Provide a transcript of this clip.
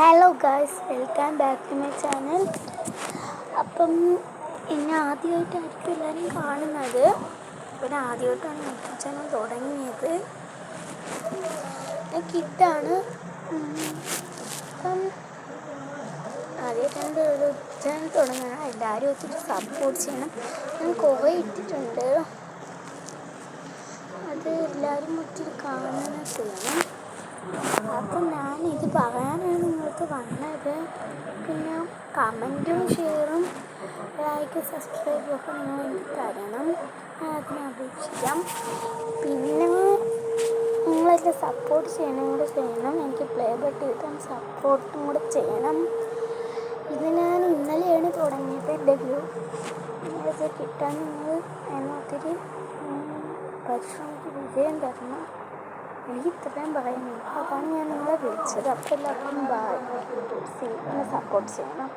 Hello guys, welcome back to my channel. അപ്പം എന്നെ ആദ്യമായിട്ടായിരിക്കും എല്ലാവരും കാണുന്നത്. പിന്നെ ആദ്യമായിട്ടാണ് യൂട്യൂബ് ചാനൽ തുടങ്ങിയത്. കിട്ടാണ്. അപ്പം ആദ്യമായിട്ടാണ് ഒരു ചാനൽ തുടങ്ങണം. എല്ലാവരും ഒത്തിരി സപ്പോർട്ട് ചെയ്യണം. ഞാൻ കുറേ ഇട്ടിട്ടുണ്ട്, അത് എല്ലാവരും ഒത്തിരി കാണുകയും ചെയ്യണം. അപ്പം ഞാനിത് പറയാനാണ് നിങ്ങൾക്ക് വന്നത്. പിന്നെ കമൻറ്റും ഷെയറും ലൈക്ക് സബ്സ്ക്രൈബും ഒക്കെ നിങ്ങൾ എനിക്ക് തരണം, അതിനെ അപേക്ഷിക്കാം. പിന്നെ നിങ്ങളെല്ലാം സപ്പോർട്ട് ചെയ്യണം. എനിക്ക് പ്ലേ ബട്ടൺ കിട്ടാൻ സപ്പോർട്ടും കൂടെ ചെയ്യണം. ഇത് ഞാൻ ഇന്നലെയാണ് തുടങ്ങിയത്. എൻ്റെ നിങ്ങളിത് കിട്ടാൻ നിങ്ങൾ എന്നെ ഒത്തിരി പരിശ്രമിച്ച് വിജയം തരണം. എനിക്ക് ഇത്രയും പറയുന്നു. അതാണ് ഞാൻ നിങ്ങളെ വിളിച്ചത്. അപ്പോൾ എല്ലാവർക്കും ബൈ. എന്നെ സപ്പോർട്ട് ചെയ്യണം.